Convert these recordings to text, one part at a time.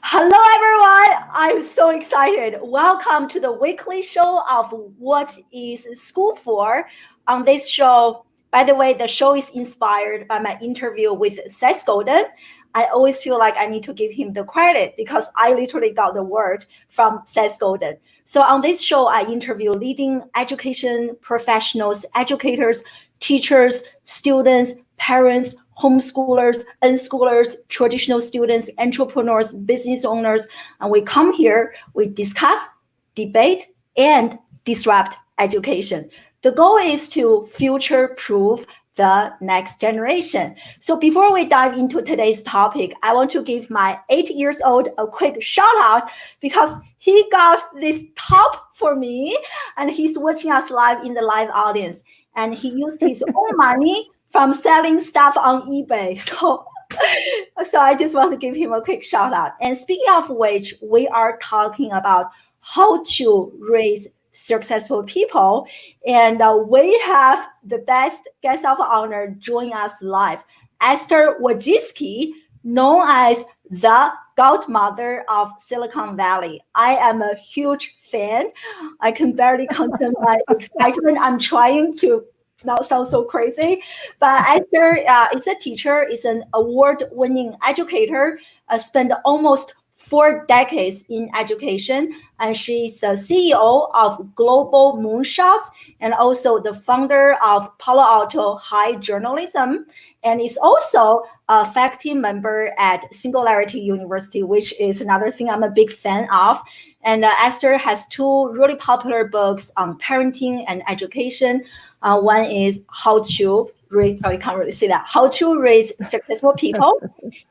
Hello, everyone. I'm so excited. Welcome to the weekly show of What is School For? On this show, by the way, the show is inspired by my interview with Seth Godin. I always feel like I need to give him the credit because I literally got the word from Seth Godin. So on this show, I interview leading education professionals, educators, teachers, students, parents, homeschoolers, unschoolers, traditional students, entrepreneurs, business owners, and we come here, we discuss, debate, and disrupt education. The goal is to future-proof the next generation. So before we dive into today's topic, I want to give my 8 years old a quick shout out because he got this top for me and he's watching us live in the live audience. And he used his own money from selling stuff on eBay. So I just want to give him a quick shout out. And speaking of which, we are talking about how to raise successful people. And we have the best guest of honor join us live, Esther Wojcicki, known as the Godmother of Silicon Valley. I am a huge fan. I can barely contain my excitement. I'm trying to not sound so crazy, but Esther is a teacher, is an award-winning educator, spent almost 4 decades in education, and she's the CEO of Global Moonshots and also the founder of Palo Alto High Journalism, and is also a faculty member at Singularity University, which is another thing I'm a big fan of. And Esther has 2 really popular books on parenting and education. One is How to Raise, you can't really see that, How to Raise Successful People,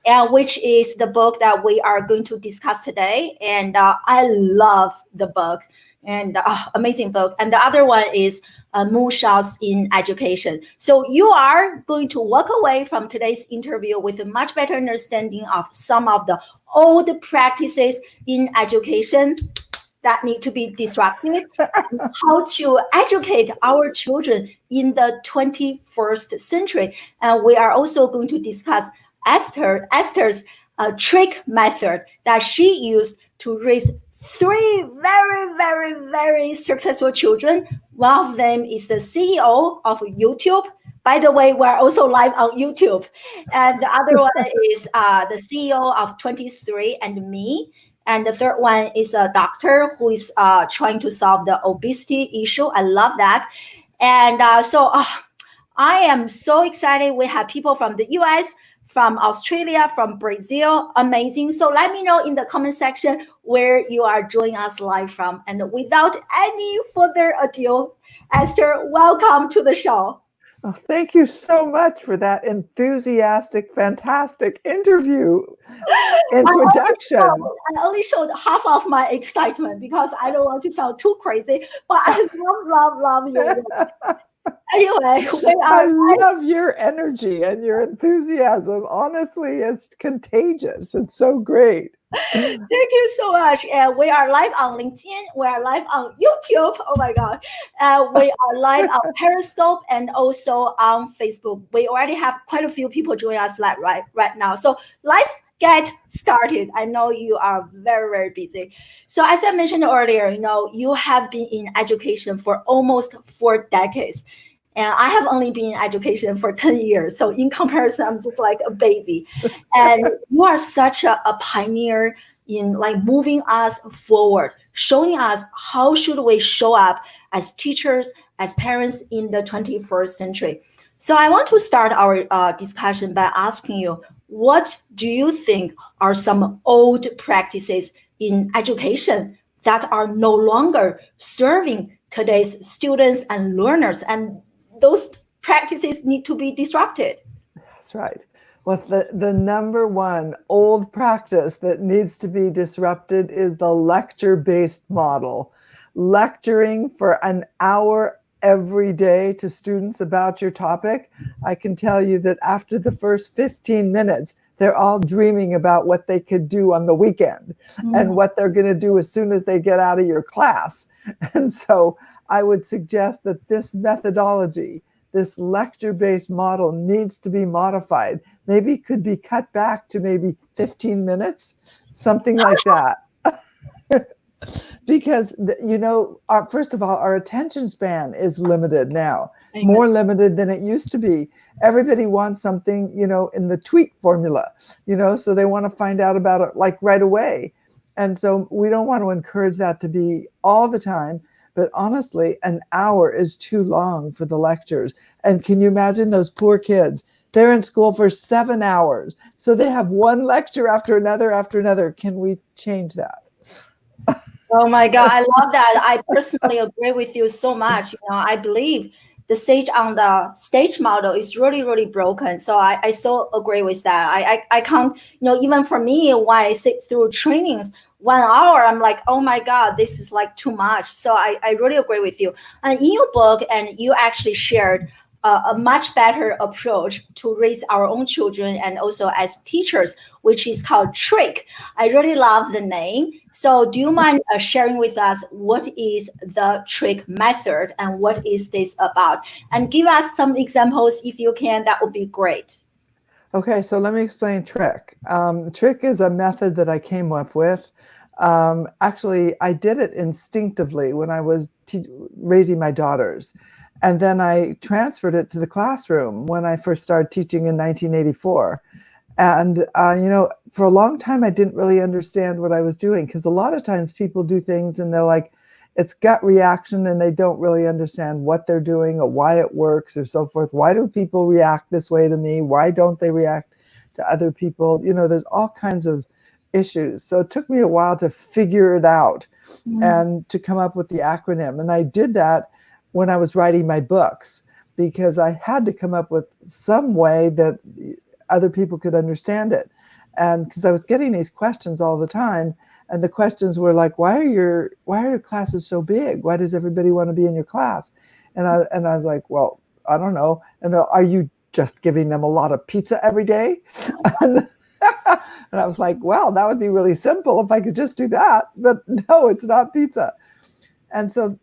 and which is the book that we are going to discuss today. And I love the book, and amazing book. And the other one is Moonshots in Education. So you are going to walk away from today's interview with a much better understanding of some of the old practices in education that need to be disrupted, how to educate our children in the 21st century. And we are also going to discuss Esther's trick method that she used to raise 3 very, very, very successful children. One of them is the CEO of YouTube. By the way, we're also live on YouTube. And the other one is the CEO of 23andMe. And the third one is a doctor who is trying to solve the obesity issue. I love that. And so I am so excited. We have people from the US, from Australia, from Brazil. Amazing. So let me know in the comment section where you are joining us live from. And without any further ado, Esther, welcome to the show. Oh, thank you so much for that enthusiastic, fantastic introduction. I only showed half of my excitement because I don't want to sound too crazy, but I love you. Anyway, I love your energy and your enthusiasm. Honestly, it's contagious. It's so great. Thank you so much. And we are live on LinkedIn. We are live on YouTube. Oh my God. We are live on Periscope and also on Facebook. We already have quite a few people joining us live right now. So let's get started. I know you are very, very busy. So as I mentioned earlier, you have been in education for almost 4 decades. And I have only been in education for 10 years. So in comparison, I'm just like a baby. And you are such a pioneer in like moving us forward, showing us how should we show up as teachers, as parents in the 21st century. So I want to start our discussion by asking you, what do you think are some old practices in education that are no longer serving today's students and learners? And those practices need to be disrupted. That's right. Well, the number one old practice that needs to be disrupted is the lecture-based model. Lecturing for an hour every day to students about your topic. I can tell you that after the first 15 minutes, they're all dreaming about what they could do on the weekend and what they're going to do as soon as they get out of your class. And so I would suggest that this methodology, this lecture-based model needs to be modified maybe could be cut back to maybe 15 minutes, something like that. Because first of all, our attention span is limited now, more limited than it used to be. Everybody wants something, in the tweet formula, so they want to find out about it like right away. And so we don't want to encourage that to be all the time. But honestly, an hour is too long for the lectures. And can you imagine those poor kids? They're in school for 7 hours. So they have one lecture after another after another. Can we change that? Oh my God, I love that. I personally agree with you so much. I believe the stage model is really, really broken. So I so agree with that. I can't, even for me, when I sit through trainings, 1 hour, I'm like, oh my God, this is like too much. So I really agree with you. And in your book, and you actually shared a much better approach to raise our own children and also as teachers, which is called Trick. I really love the name. So do you mind sharing with us what is the Trick method and what is this about? And give us some examples if you can, that would be great. Okay, so let me explain Trick. Trick is a method that I came up with. Actually, I did it instinctively when I was raising my daughters. And then I transferred it to the classroom when I first started teaching in 1984. And, for a long time, I didn't really understand what I was doing, because a lot of times people do things and they're like, it's gut reaction, and they don't really understand what they're doing or why it works or so forth. Why do people react this way to me? Why don't they react to other people? There's all kinds of issues. So it took me a while to figure it out and to come up with the acronym. And I did that when I was writing my books, because I had to come up with some way that other people could understand it. And because I was getting these questions all the time, and the questions were like, why are your classes so big? Why does everybody want to be in your class? And I was like, well, I don't know. And are you just giving them a lot of pizza every day? And I was like, well, that would be really simple if I could just do that. But no, it's not pizza. And so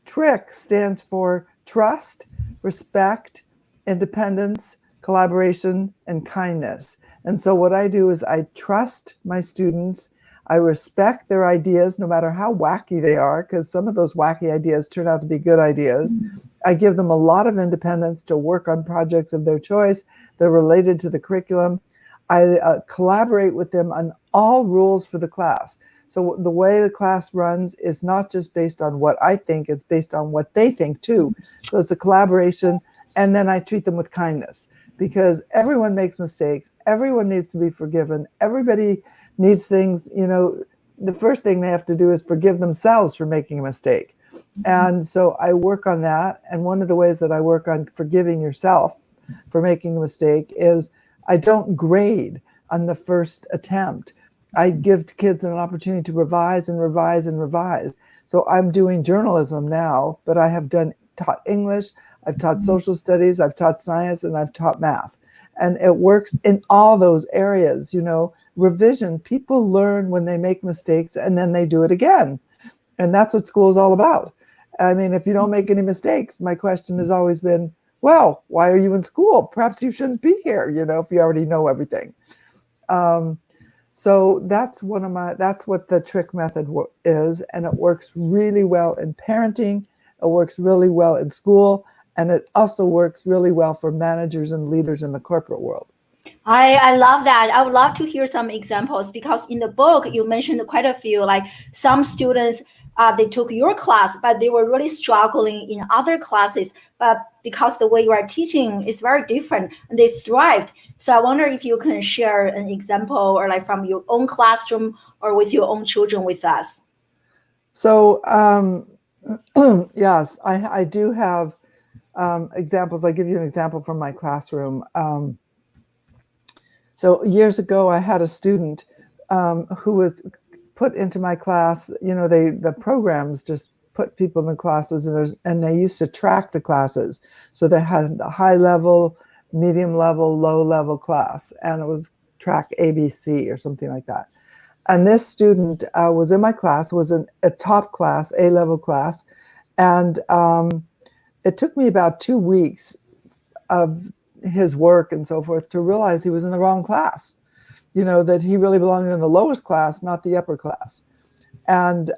Trick stands for trust, respect, independence, collaboration, and kindness. And so what I do is I trust my students. I respect their ideas, no matter how wacky they are, because some of those wacky ideas turn out to be good ideas. I give them a lot of independence to work on projects of their choice that are related to the curriculum. I collaborate with them on all rules for the class. So the way the class runs is not just based on what I think, it's based on what they think too. So it's a collaboration. And then I treat them with kindness, because everyone makes mistakes. Everyone needs to be forgiven. Everybody needs things, the first thing they have to do is forgive themselves for making a mistake. And so I work on that. And one of the ways that I work on forgiving yourself for making a mistake is I don't grade on the first attempt. I give kids an opportunity to revise and revise and revise. So I'm doing journalism now, but I have taught English, I've taught social studies, I've taught science, and I've taught math. And it works in all those areas. Revision, people learn when they make mistakes and then they do it again. And that's what school is all about. I mean, if you don't make any mistakes, my question has always been, well, why are you in school? Perhaps you shouldn't be here, if you already know everything. So that's what the Trick method is. And it works really well in parenting. It works really well in school. And it also works really well for managers and leaders in the corporate world. I love that. I would love to hear some examples, because in the book, you mentioned quite a few, like some students, they took your class, but they were really struggling in other classes. But because the way you are teaching is very different, and they thrived. So I wonder if you can share an example, or like from your own classroom or with your own children with us. So, yes, I do have examples. I'll give you an example from my classroom. So years ago, I had a student who was put into my class. The programs just put people in classes, and they used to track the classes. So they had a high level, medium level, low level class, and it was track ABC or something like that. And this student was in my class, was in a top class, A-level class, and it took me about 2 weeks of his work and so forth, to realize he was in the wrong class, that he really belonged in the lowest class, not the upper class. And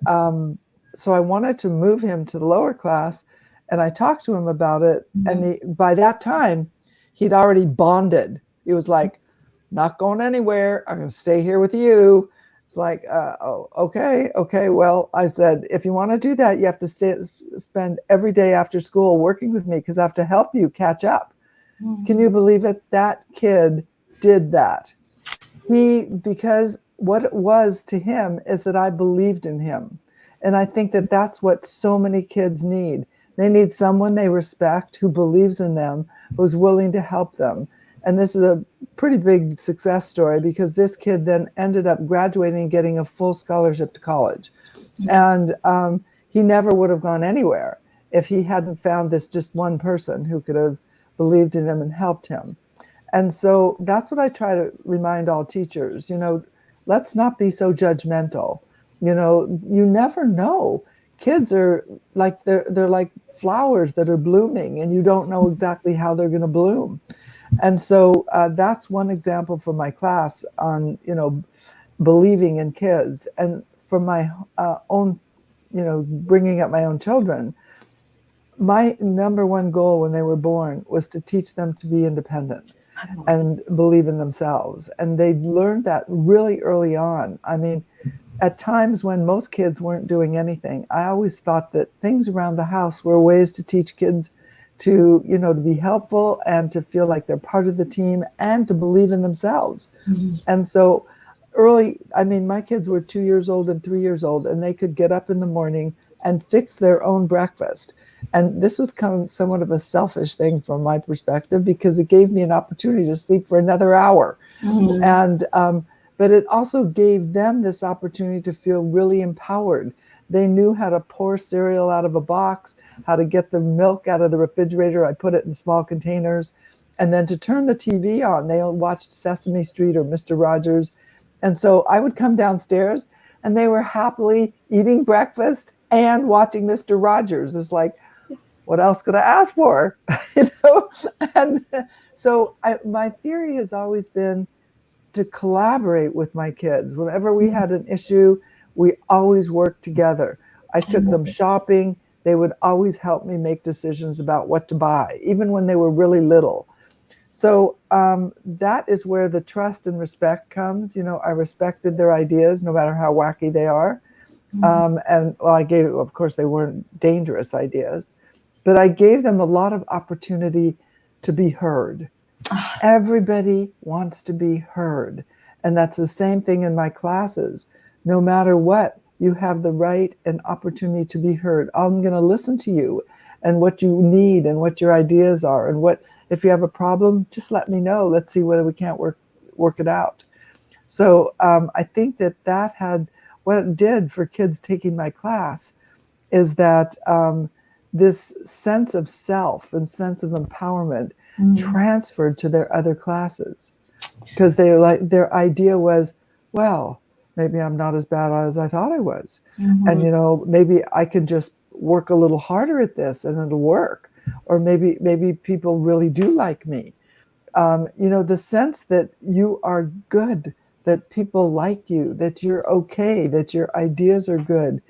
so I wanted to move him to the lower class, and I talked to him about it. And by that time, he'd already bonded. He was like, not going anywhere. I'm going to stay here with you. It's like, oh, okay. Well, I said, if you want to do that, you have to spend every day after school working with me, because I have to help you catch up. Can you believe it? That kid did that. Because what it was to him is that I believed in him. And I think that that's what so many kids need. They need someone they respect, who believes in them, who's willing to help them. And this is a pretty big success story, because this kid then ended up graduating and getting a full scholarship to college. And he never would have gone anywhere if he hadn't found this just one person who could have believed in him and helped him. And so that's what I try to remind all teachers, let's not be so judgmental. You never know. Kids are like, they're like flowers that are blooming, and you don't know exactly how they're going to bloom. And so that's one example from my class on, believing in kids. And from my own, bringing up my own children, my number one goal when they were born was to teach them to be independent and believe in themselves. And they learned that really early on. I mean, at times when most kids weren't doing anything, I always thought that things around the house were ways to teach kids to, to be helpful and to feel like they're part of the team and to believe in themselves. And so early, I mean, my kids were 2 years old and 3 years old, and they could get up in the morning and fix their own breakfast. And this was kind of somewhat of a selfish thing from my perspective, because it gave me an opportunity to sleep for another hour. And but it also gave them this opportunity to feel really empowered. They knew how to pour cereal out of a box, how to get the milk out of the refrigerator. I put it in small containers. And then to turn the TV on, they watched Sesame Street or Mr. Rogers. And so I would come downstairs, and they were happily eating breakfast and watching Mr. Rogers. It's like, what else could I ask for? And so my theory has always been to collaborate with my kids. Whenever we had an issue, we always worked together. I took them shopping. They would always help me make decisions about what to buy, even when they were really little. So that is where the trust and respect comes. I respected their ideas, no matter how wacky they are. And well, of course, they weren't dangerous ideas, but I gave them a lot of opportunity to be heard. Everybody wants to be heard. And that's the same thing in my classes. No matter what, you have the right and opportunity to be heard. I'm going to listen to you and what you need and what your ideas are. And if you have a problem, just let me know. Let's see whether we can't work it out. So I think that had, what it did for kids taking my class is that this sense of self and sense of empowerment transferred to their other classes, because their idea was, well, maybe I'm not as bad as I thought I was. And, maybe I could just work a little harder at this and it'll work. Or maybe people really do like me. The sense that you are good, that people like you, that you're okay, that your ideas are good.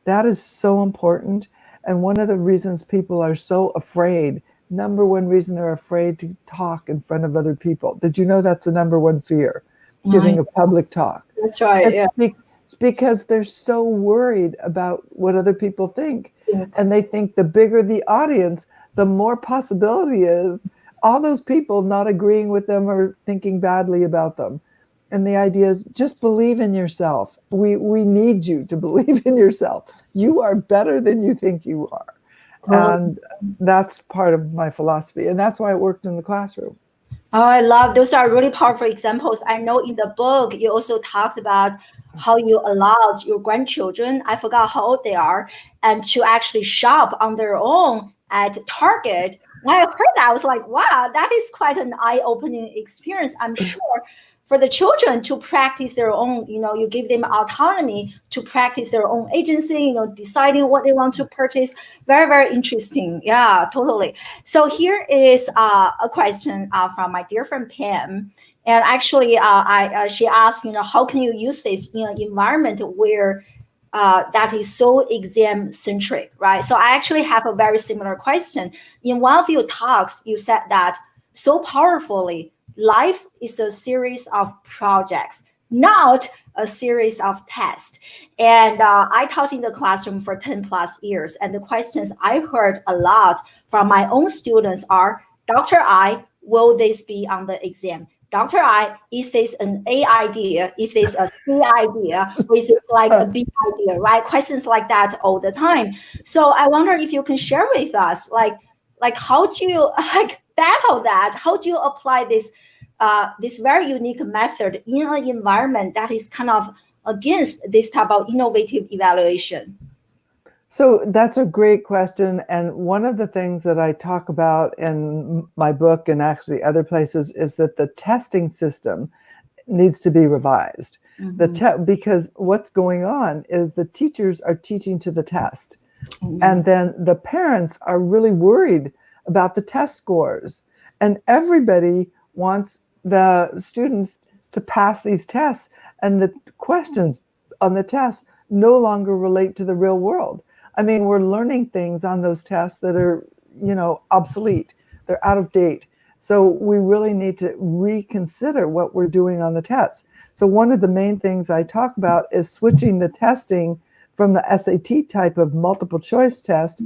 That is so important. And one of the reasons people are so afraid, number one reason they're afraid to talk in front of other people. Did you know that's the number one fear? Giving a public talk. That's right. It's because they're so worried about what other people think. And they think the bigger the audience, the more possibility of all those people not agreeing with them or thinking badly about them. And the idea is, just believe in yourself. We need you to believe in yourself. You are better than you think you are. And that's part of my philosophy. And that's why it worked in the classroom. Oh, I love, those are really powerful examples. I know in the book, you also talked about how you allowed your grandchildren, I forgot how old they are, and to actually shop on their own at Target. When I heard that, I was like, wow, that is quite an eye-opening experience. I'm sure for the children to practice their own, you give them autonomy to practice their own agency, deciding what they want to purchase. Very, very interesting. Yeah, totally. So here is a question from my dear friend Pam. And actually, she asked, how can you use this in an environment where that is so exam centric, right? So I actually have a very similar question. In one of your talks, you said that so powerfully, life is a series of projects, not a series of tests. And I taught in the classroom for 10 plus years. And the questions I heard a lot from my own students are, Dr. I, will this be on the exam? Dr. I, is this an A idea? Is this a C idea? Or is it like a B idea, right? Questions like that all the time. So I wonder if you can share with us, like how do you battle that? How do you apply this very unique method in an environment that is kind of against this type of innovative evaluation? So that's a great question. And one of the things that I talk about in my book and actually other places is that the testing system needs to be revised. Because what's going on is the teachers are teaching to the test. And then the parents are really worried about the test scores. And everybody wants the students to pass these tests. And the questions on the tests no longer relate to the real world. I mean, we're learning things on those tests that are, obsolete. They're out of date. So we really need to reconsider what we're doing on the tests. So one of the main things I talk about is switching the testing from the SAT type of multiple choice test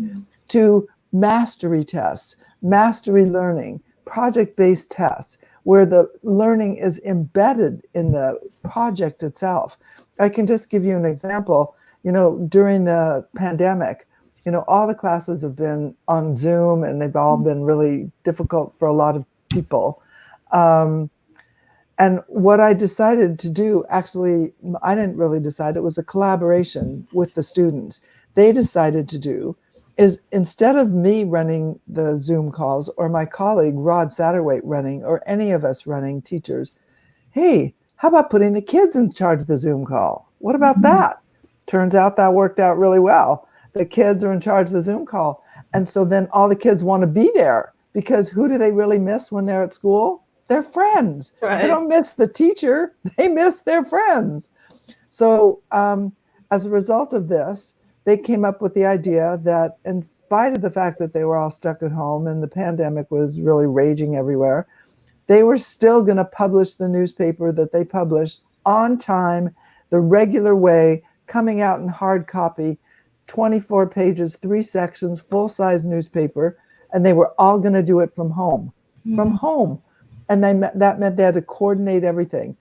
to mastery tests, mastery learning, project-based tests, where the learning is embedded in the project itself. I can just give you an example. During the pandemic, all the classes have been on Zoom and they've all been really difficult for a lot of people. And what I decided to do, actually, I didn't really decide, it was a collaboration with the students. They decided to do is, instead of me running the Zoom calls or my colleague Rod Satterwhite running, or any of us running, teachers, hey, how about putting the kids in charge of the Zoom call? What about that? Turns out that worked out really well. The kids are in charge of the Zoom call. And so then all the kids want to be there, because who do they really miss when they're at school? Their friends. Right. They don't miss the teacher. They miss their friends. So as a result of this, they came up with the idea that, in spite of the fact that they were all stuck at home and the pandemic was really raging everywhere, they were still going to publish the newspaper that they published on time, the regular way, coming out in hard copy, 24 pages, 3 sections, full-size newspaper, and they were all going to do it from home, from home. And that meant they had to coordinate everything.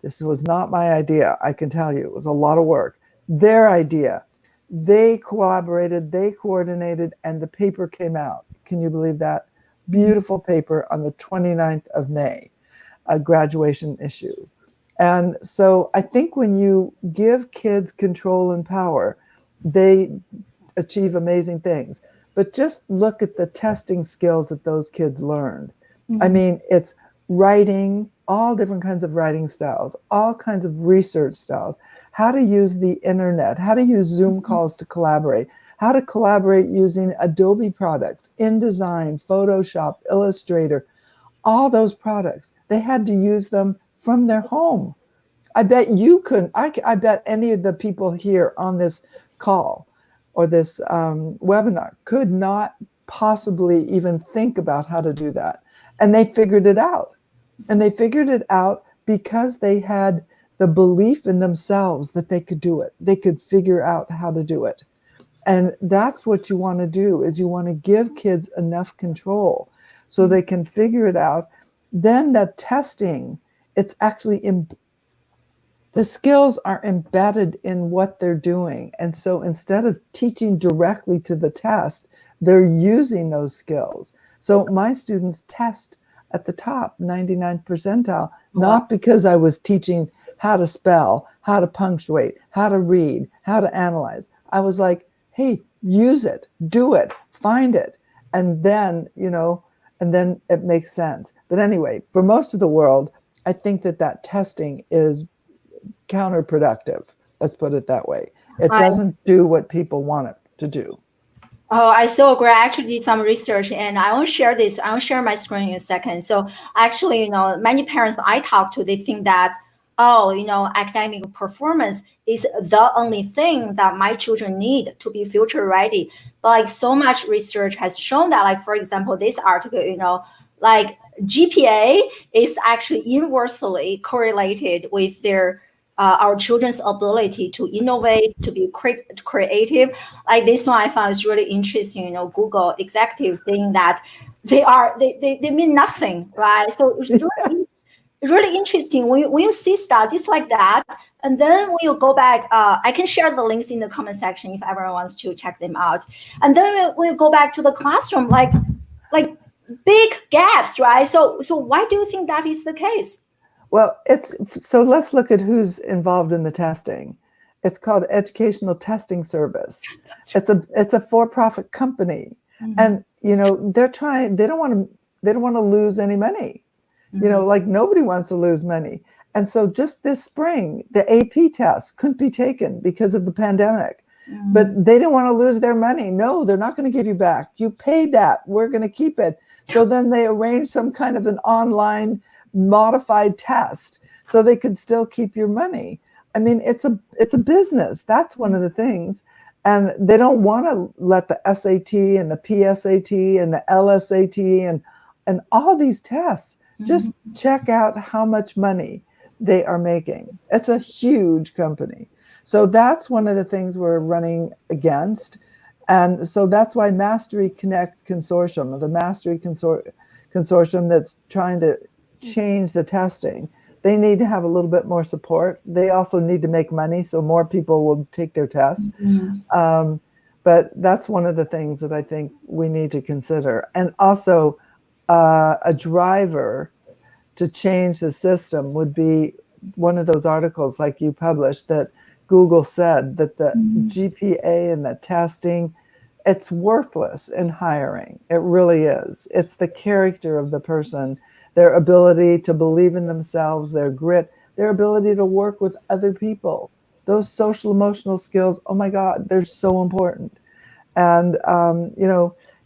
This was not my idea, I can tell you. It was a lot of work. Their idea. They collaborated, they coordinated, and the paper came out. Can you believe that? Beautiful paper on the 29th of May, a graduation issue. And so I think when you give kids control and power, they achieve amazing things. But just look at the testing skills that those kids learned. I mean, it's writing, all different kinds of writing styles, all kinds of research styles, how to use the internet, how to use Zoom calls to collaborate, how to collaborate using Adobe products, InDesign, Photoshop, Illustrator, all those products. They had to use them from their home. I bet you couldn't. I bet any of the people here on this call or this webinar could not possibly even think about how to do that. And they figured it out. And they figured it out because they had the belief in themselves that they could do it. They could figure out how to do it. And that's what you want to do, is you want to give kids enough control so they can figure it out. Then the testing, it's actually the skills are embedded in what they're doing. And so instead of teaching directly to the test, they're using those skills. So my students test at the top, 99th percentile, not because I was teaching how to spell, how to punctuate, how to read, how to analyze. I was like, hey, use it, do it, find it. And then, and then it makes sense. But anyway, for most of the world, I think that testing is counterproductive. Let's put it that way. It doesn't do what people want it to do. Oh, I so agree. I actually did some research, and I will share this. I will share my screen in a second. So actually, many parents I talk to, they think that, oh, academic performance is the only thing that my children need to be future ready. But like so much research has shown that, like, for example, this article, like GPA is actually universally correlated with our children's ability to innovate, to be creative. Like this one I found is really interesting. Google executive saying that they mean nothing, right? So it's really interesting when you see studies like that. And then when you go back, I can share the links in the comment section if everyone wants to check them out. And then when you go back to the classroom, like big gaps, right? So why do you think that is the case? Well, so let's look at who's involved in the testing. It's called Educational Testing Service. It's a for-profit company, and they're trying. They don't want to lose any money. Like nobody wants to lose money. And so just this spring, the AP test couldn't be taken because of the pandemic. But they didn't want to lose their money. No, they're not going to give you back. You paid that. We're going to keep it. So then they arranged some kind of an online modified test so they could still keep your money. I mean, it's a business. That's one of the things. And they don't want to let the SAT and the PSAT and the LSAT and all these tests just check out how much money they are making. It's a huge company. So that's one of the things we're running against. And so that's why Mastery Connect Consortium, the Mastery Consortium that's trying to change the testing, they need to have a little bit more support. They also need to make money so more people will take their tests. But that's one of the things that I think we need to consider. And also a driver to change the system would be one of those articles like you published that Google said that the GPA and the testing, it's worthless in hiring. It really is. It's the character of the person, their ability to believe in themselves, their grit, their ability to work with other people. Those social emotional skills, oh my God, they're so important. And,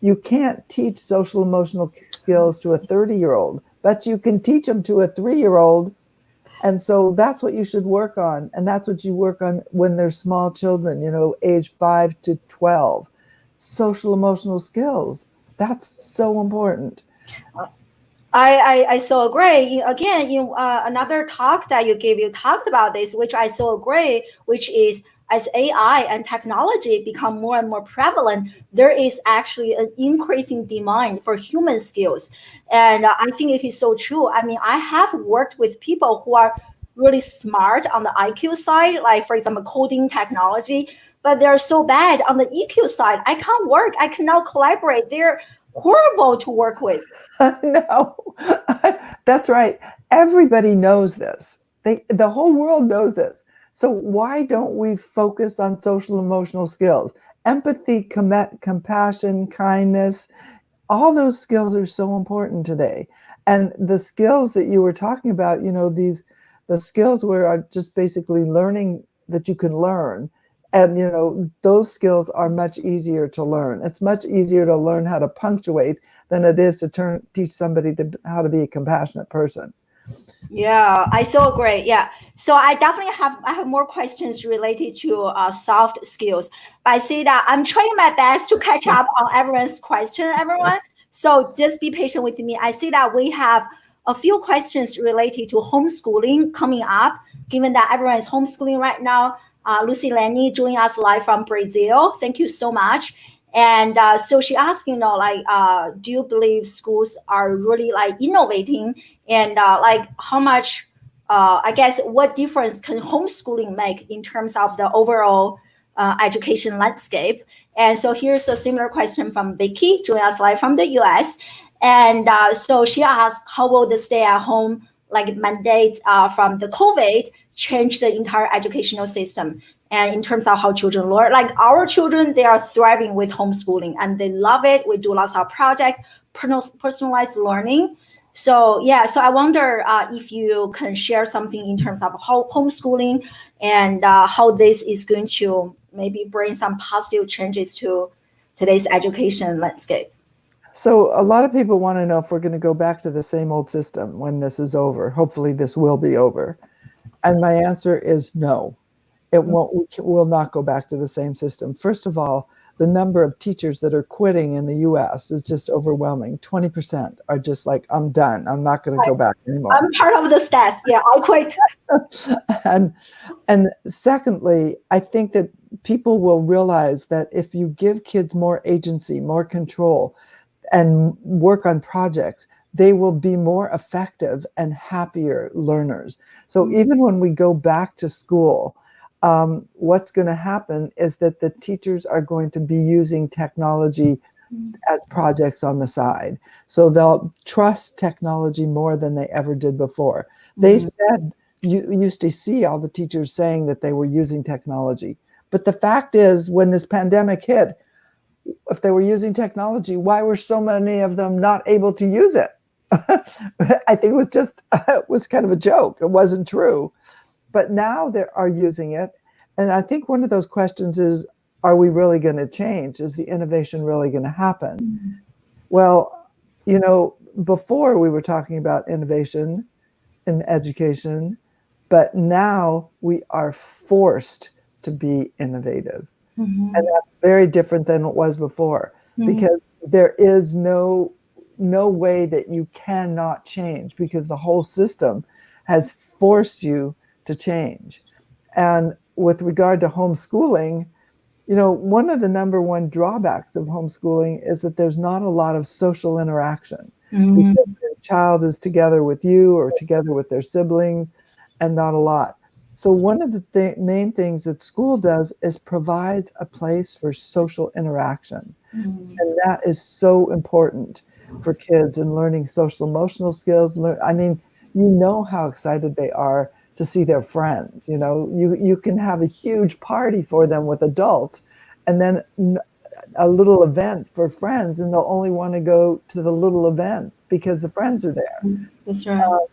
you can't teach social emotional skills to a 30-year-old, but you can teach them to a 3-year-old. And so that's what you should work on. And that's what you work on when they're small children, age 5 to 12. Social emotional skills. That's so important. I so agree. Again, another talk that you gave, you talked about this, which I so agree, which is as AI and technology become more and more prevalent, there is actually an increasing demand for human skills. And I think it is so true. I mean, I have worked with people who are really smart on the IQ side, like, for example, coding technology, but they're so bad on the EQ side. I can't work. I cannot collaborate. They're horrible to work with. No, that's right. Everybody knows this. The whole world knows this. So why don't we focus on social emotional skills? Empathy, compassion, kindness, all those skills are so important today. And the skills that you were talking about, the skills are just basically learning that you can learn. And, those skills are much easier to learn. It's much easier to learn how to punctuate than it is to teach somebody how to be a compassionate person. Yeah, I so agree. Yeah. So I definitely have more questions related to soft skills. But I see that I'm trying my best to catch up on everyone's question, everyone. So just be patient with me. I see that we have a few questions related to homeschooling coming up, given that everyone is homeschooling right now. Lucy Lenny joining us live from Brazil. Thank you so much. And so she asked, do you believe schools are really innovating, and how much, I guess, what difference can homeschooling make in terms of the overall education landscape? And so here's a similar question from Vicky, joining us live from the US. And so she asked, how will the stay-at-home mandates from the COVID change the entire educational system? And in terms of how children learn, our children, they are thriving with homeschooling and they love it. We do lots of projects, personalized learning. So so I wonder if you can share something in terms of homeschooling and how this is going to maybe bring some positive changes to today's education landscape. So a lot of people want to know if we're going to go back to the same old system when this is over. Hopefully this will be over. And my answer is no. It won't. We'll not go back to the same system. First of all, the number of teachers that are quitting in the US is just overwhelming. 20% are just like, I'm done. I'm not going to go back anymore. I'm part of the stats. Yeah, I'll quit. and secondly, I think that people will realize that if you give kids more agency, more control, and work on projects, they will be more effective and happier learners. So even when we go back to school, what's going to happen is that the teachers are going to be using technology as projects on the side. So they'll trust technology more than they ever did before. They said, you used to see all the teachers saying that they were using technology. But the fact is, when this pandemic hit, if they were using technology, why were so many of them not able to use it? I think it was kind of a joke. It wasn't true. But now they are using it. And I think one of those questions is, are we really going to change? Is the innovation really going to happen? Well, before we were talking about innovation in education, but now we are forced to be innovative. And that's very different than it was before, because there is no way that you cannot change, because the whole system has forced you to change. And with regard to homeschooling, one of the number one drawbacks of homeschooling is that there's not a lot of social interaction, because the child is together with you or together with their siblings, and not a lot. So one of the main things that school does is provide a place for social interaction. And that is so important for kids in learning social emotional skills. I mean, how excited they are to see their friends. You can have a huge party for them with adults, and then a little event for friends, and they'll only want to go to the little event because the friends are there. That's right.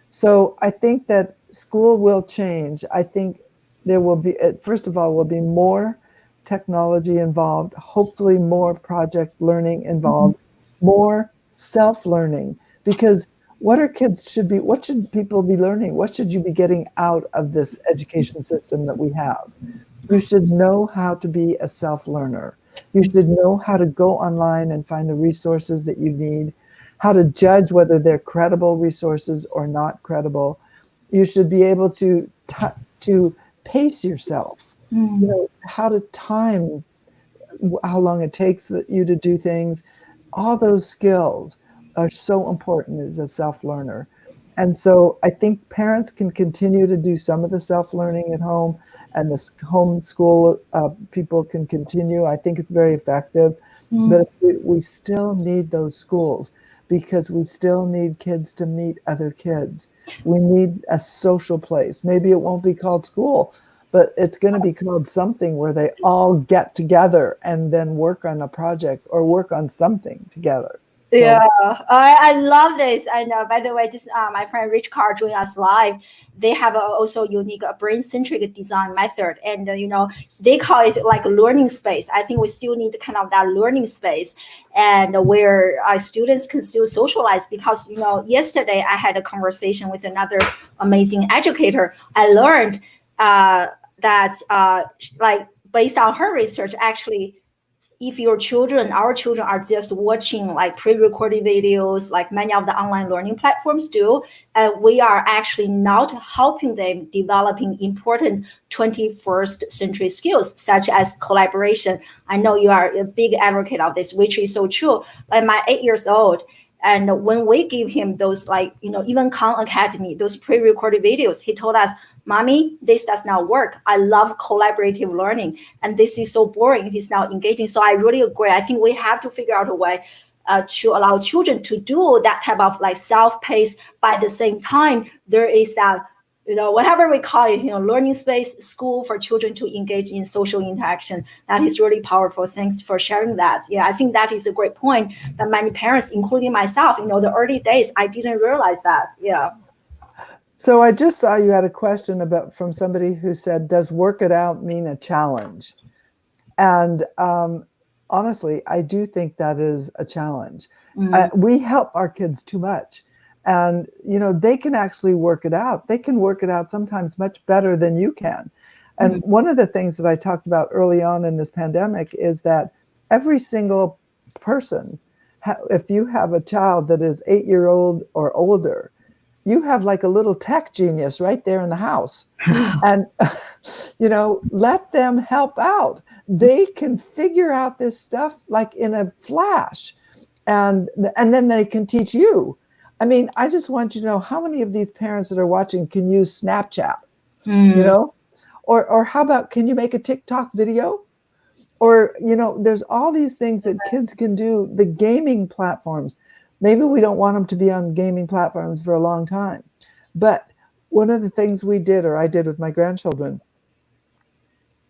So I think that school will change. I think there will be, first of all, will be more technology involved, hopefully more project learning involved, more self-learning, because what should people be learning? What should you be getting out of this education system that we have? You should know how to be a self-learner. You should know how to go online and find the resources that you need, how to judge whether they're credible resources or not credible. You should be able to pace yourself, how to time how long it takes you to do things. All those skills are so important as a self-learner. And so I think parents can continue to do some of the self-learning at home, and the homeschool people can continue. I think it's very effective. But we still need those schools, because we still need kids to meet other kids. We need a social place. Maybe it won't be called school, but it's going to be called something where they all get together and then work on a project or work on something together. Yeah, I love this. And by the way, just my friend Rich Carr joined us live. They have also unique brain-centric design method, and they call it like learning space. I think we still need kind of that learning space, and where students can still socialize. Because yesterday I had a conversation with another amazing educator. I learned that like based on her research, actually, if our children are just watching like pre-recorded videos, like many of the online learning platforms do, we are actually not helping them developing important 21st century skills, such as collaboration. I know you are a big advocate of this, which is so true. Like my 8 years old, and when we give him those, like, even Khan Academy, those pre-recorded videos, he told us, "Mommy, this does not work. I love collaborative learning, and this is so boring. It is not engaging." So I really agree. I think we have to figure out a way to allow children to do that type of like self-paced. By the same time, there is that whatever we call it, learning space, school for children to engage in social interaction. That is really powerful. Thanks for sharing that. Yeah, I think that is a great point that many parents, including myself, the early days, I didn't realize that. Yeah. So I just saw you had a question from somebody who said, does work it out mean a challenge? And honestly, I do think that is a challenge. We help our kids too much. And, they can actually work it out. They can work it out sometimes much better than you can. And one of the things that I talked about early on in this pandemic is that every single person, if you have a child that is 8-year-old or older, you have like a little tech genius right there in the house. And, let them help out. They can figure out this stuff like in a flash. And then they can teach you. I mean, I just want you to know how many of these parents that are watching can use Snapchat, or how about, can you make a TikTok video? Or, there's all these things that kids can do, the gaming platforms. Maybe we don't want them to be on gaming platforms for a long time. But one of the things I did with my grandchildren,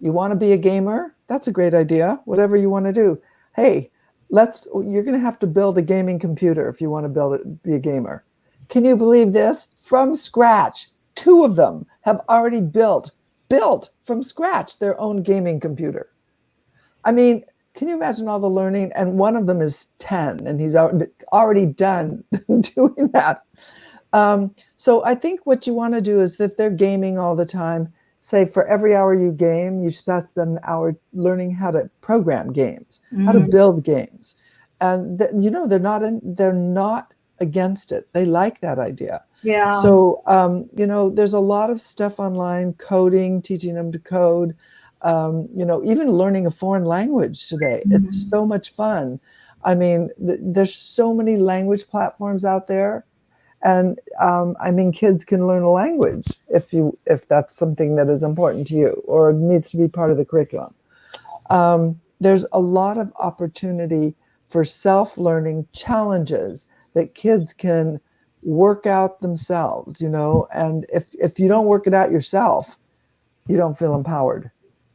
you want to be a gamer? That's a great idea. Whatever you want to do. Hey, you're going to have to build a gaming computer if you want to be a gamer. Can you believe this? From scratch, 2 of them have already built from scratch their own gaming computer. I mean, can you imagine all the learning? And one of them is 10, and he's already done doing that. So I think what you want to do is, if they're gaming all the time, say for every hour you game, you spend an hour learning how to program games, how to build games. And they're not against it. They like that idea. Yeah. So, there's a lot of stuff online, coding, teaching them to code, even learning a foreign language today. It's so much fun. I mean, there's so many language platforms out there. And kids can learn a language if that's something that is important to you or needs to be part of the curriculum. There's a lot of opportunity for self-learning challenges that kids can work out themselves, and if you don't work it out yourself, you don't feel empowered.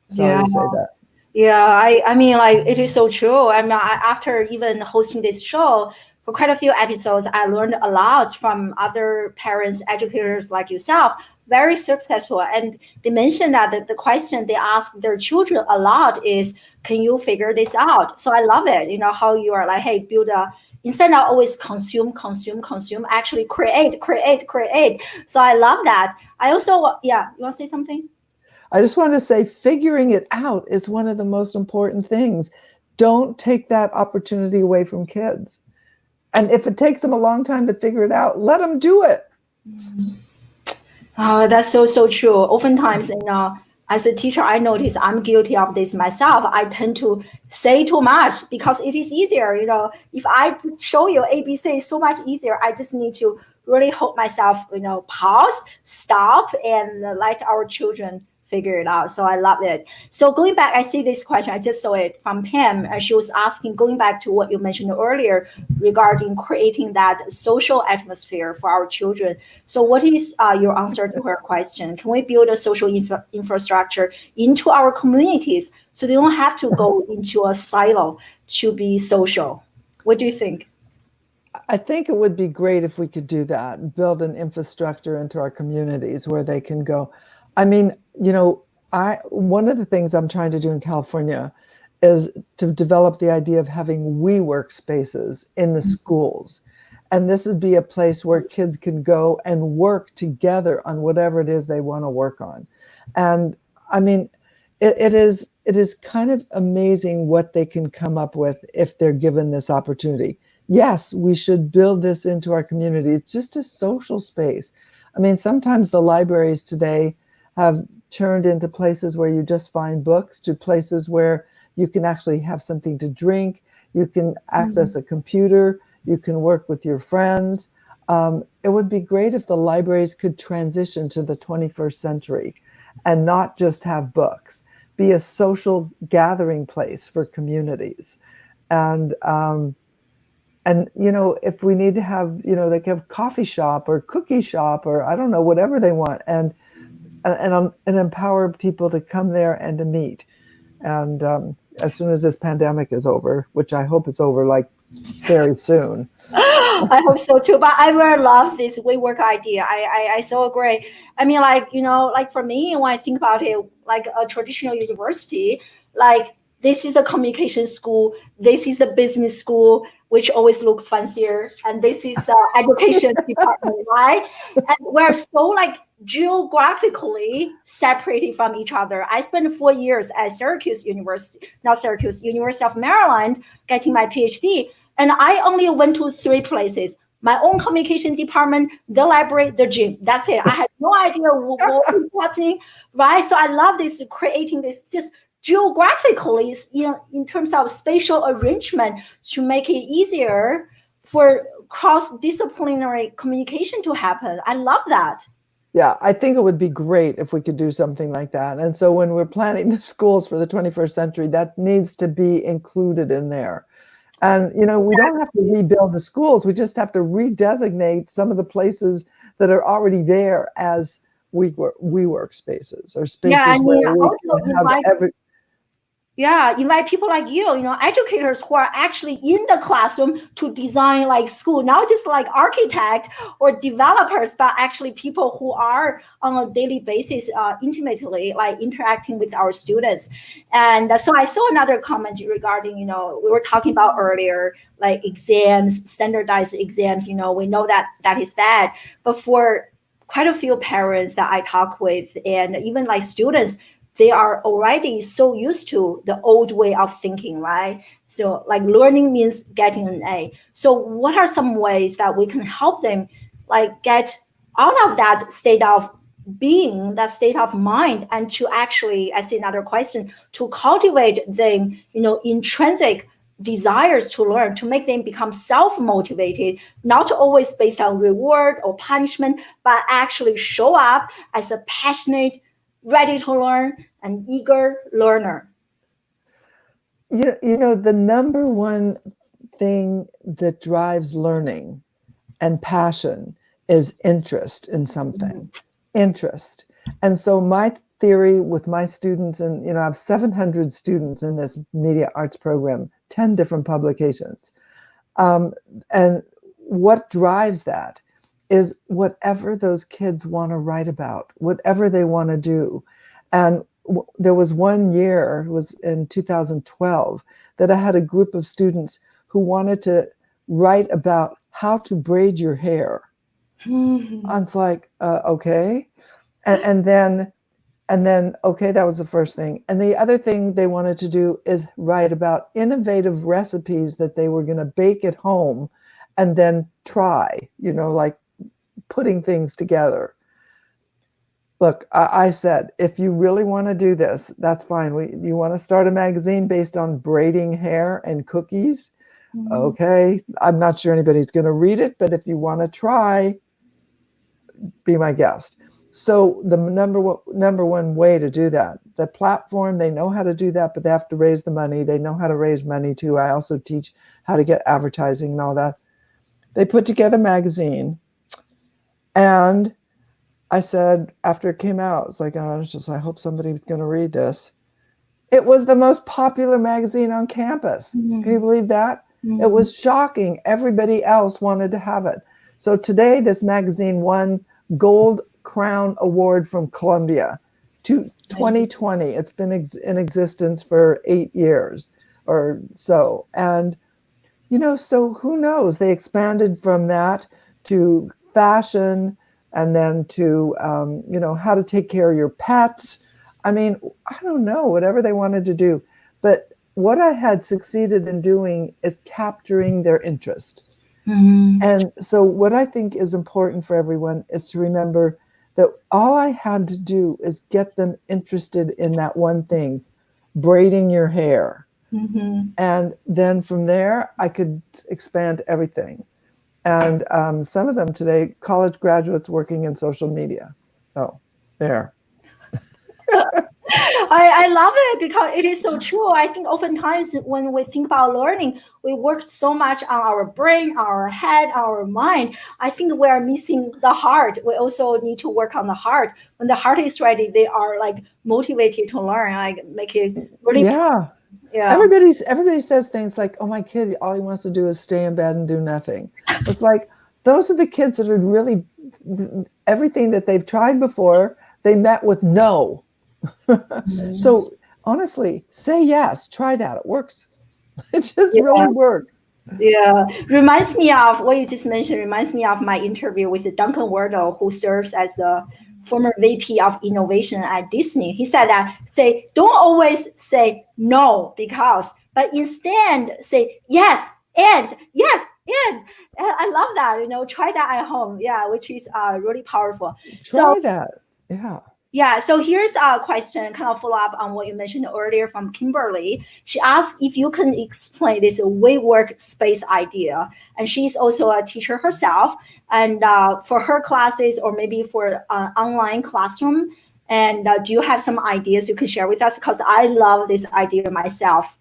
Sorry to say that. Yeah, I mean, it is so true. I mean, after even hosting this show for quite a few episodes, I learned a lot from other parents, educators like yourself, very successful. And they mentioned that the question they ask their children a lot is, can you figure this out? So I love it, how you are like, hey, instead of always consume, actually create. So I love that. I also, you want to say something? I just want to say, figuring it out is one of the most important things. Don't take that opportunity away from kids. And if it takes them a long time to figure it out, let them do it. Oh, that's so true. Oftentimes, as a teacher, I notice I'm guilty of this myself. I tend to say too much because it is easier. If I just show you ABC, it's so much easier. I just need to really hold myself, pause, stop, and let our children figure it out. So I love it. So going back, I see this question. I just saw it from Pam. She was asking, going back to what you mentioned earlier regarding creating that social atmosphere for our children. So what is your answer to her question? Can we build a social infrastructure into our communities so they don't have to go into a silo to be social? What do you think? I think it would be great if we could do that, build an infrastructure into our communities where they can go. I mean, one of the things I'm trying to do in California is to develop the idea of having WeWork spaces in the schools. And this would be a place where kids can go and work together on whatever it is they want to work on. And I mean, it is kind of amazing what they can come up with if they're given this opportunity. Yes, we should build this into our communities, just a social space. I mean, sometimes the libraries today have turned into places where you just find books, to places where you can actually have something to drink, you can access a computer, you can work with your friends. It would be great if the libraries could transition to the 21st century and not just have books, be a social gathering place for communities. And And, if we need to have, they can have coffee shop or cookie shop or I don't know, whatever they want. And empower people to come there and to meet. And as soon as this pandemic is over, which I hope is over like very soon. I hope so too. But I really love this WeWork idea. I so agree. I mean, like for me, when I think about it, like a traditional university, like this is a communication school, this is the business school, which always look fancier, and this is the education department, right? And we're so like geographically separated from each other. I spent 4 years at Syracuse University, not Syracuse, University of Maryland, getting my PhD. And I only went to 3 places: my own communication department, the library, the gym. That's it. I had no idea what was happening, right? So I love this, creating this just geographically, in terms of spatial arrangement to make it easier for cross-disciplinary communication to happen. I love that. Yeah, I think it would be great if we could do something like that. And so when we're planning the schools for the 21st century, that needs to be included in there. And, we don't have to rebuild the schools. We just have to redesignate some of the places that are already there as WeWork spaces or spaces where we can have invite people like you, educators who are actually in the classroom to design like school, not just like architect or developers, but actually people who are on a daily basis intimately like interacting with our students. And so I saw another comment regarding, we were talking about earlier, like exams, standardized exams, we know that that is bad. But for quite a few parents that I talk with, and even like students, they are already so used to the old way of thinking, right? So like learning means getting an A. So what are some ways that we can help them like get out of that state of being, that state of mind, and to actually, I see another question, to cultivate them, intrinsic desires to learn, to make them become self-motivated, not always based on reward or punishment, but actually show up as a passionate, ready to learn, an eager learner. The number one thing that drives learning and passion is interest in something. Interest. And so my theory with my students, and I have 700 students in this media arts program, 10 different publications. And what drives that is whatever those kids want to write about, whatever they want to do. And there was one year, it was in 2012, that I had a group of students who wanted to write about how to braid your hair. I was like, okay. And then, okay, that was the first thing. And the other thing they wanted to do is write about innovative recipes that they were going to bake at home and then try, like putting things together. Look, I said, if you really want to do this, that's fine. You want to start a magazine based on braiding hair and cookies? Mm-hmm. Okay. I'm not sure anybody's going to read it, but if you want to try, be my guest. So the number one way to do that, the platform, they know how to do that, but they have to raise the money. They know how to raise money too. I also teach how to get advertising and all that. They put together a magazine, and I said, after it came out, it's like, I hope somebody's going to read this. It was the most popular magazine on campus. Mm-hmm. Can you believe that? Mm-hmm. It was shocking. Everybody else wanted to have it. So today, this magazine won Gold Crown Award from Columbia to 2020. It's been in existence for 8 years or so. And, so who knows? They expanded from that to fashion, and then to, how to take care of your pets. I mean, I don't know, whatever they wanted to do. But what I had succeeded in doing is capturing their interest. Mm-hmm. And so what I think is important for everyone is to remember that all I had to do is get them interested in that one thing, braiding your hair. Mm-hmm. And then from there, I could expand everything. And some of them today, college graduates working in social media. So there. I love it because it is so true. I think oftentimes when we think about learning, we work so much on our brain, our head, our mind. I think we are missing the heart. We also need to work on the heart. When the heart is ready, they are like motivated to learn, like make it really. Yeah. Yeah. Everybody says things like, oh, my kid, all he wants to do is stay in bed and do nothing. It's like, those are the kids that are really, everything that they've tried before, they met with no. So honestly, say yes, try that. It works. It just really works. Yeah, reminds me of what you just mentioned. Reminds me of my interview with Duncan Wardle, who serves as the former VP of innovation at Disney. He said that don't always say no because, but instead say yes and yes and. And I love that. Try that at home. Yeah, which is really powerful. Try that. Yeah. Yeah, so here's a question, kind of follow up on what you mentioned earlier from Kimberly. She asked if you can explain this WeWork space idea. And she's also a teacher herself. And for her classes or maybe for online classroom, and do you have some ideas you can share with us? Because I love this idea myself.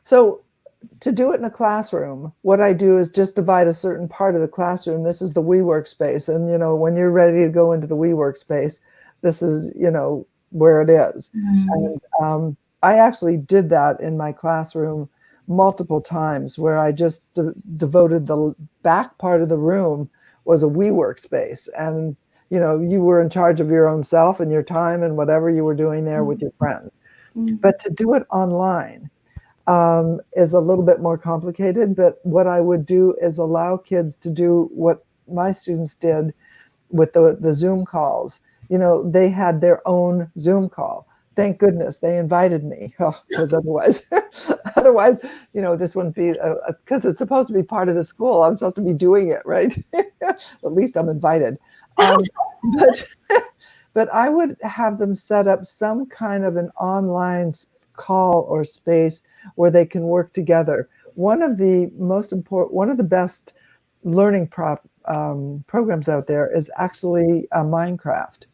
So to do it in a classroom, what I do is just divide a certain part of the classroom. This is the WeWork space. And, when you're ready to go into the WeWork space, this is, where it is. Mm-hmm. And I actually did that in my classroom multiple times where I just devoted the back part of the room was a WeWork space. And, you were in charge of your own self and your time and whatever you were doing there with your friend. Mm-hmm. But to do it online is a little bit more complicated. But what I would do is allow kids to do what my students did with the Zoom calls. They had their own Zoom call. Thank goodness they invited me, because otherwise, this wouldn't be, because it's supposed to be part of the school. I'm supposed to be doing it, right? At least I'm invited. But I would have them set up some kind of an online call or space where they can work together. One of the best learning programs out there is actually Minecraft.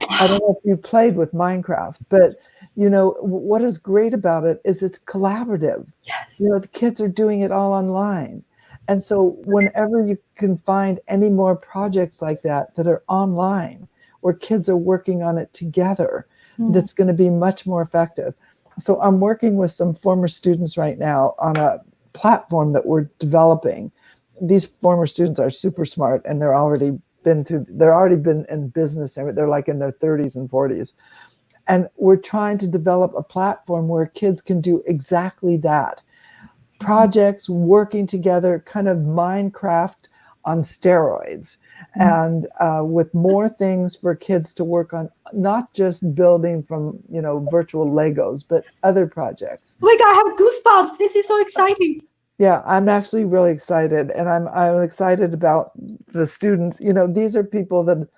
I don't know if you played with Minecraft, but what is great about it is it's collaborative. Yes. The kids are doing it all online. And so whenever you can find any more projects like that are online, where kids are working on it together, that's going to be much more effective. So I'm working with some former students right now on a platform that we're developing. These former students are super smart, and they're already been in business. They're like in their 30s and 40s. And we're trying to develop a platform where kids can do exactly that. Projects, working together, kind of Minecraft on steroids, and with more things for kids to work on, not just building from, virtual Legos, but other projects. Oh my God, I have goosebumps. This is so exciting. Yeah, I'm actually really excited, and I'm excited about the students. These are people that,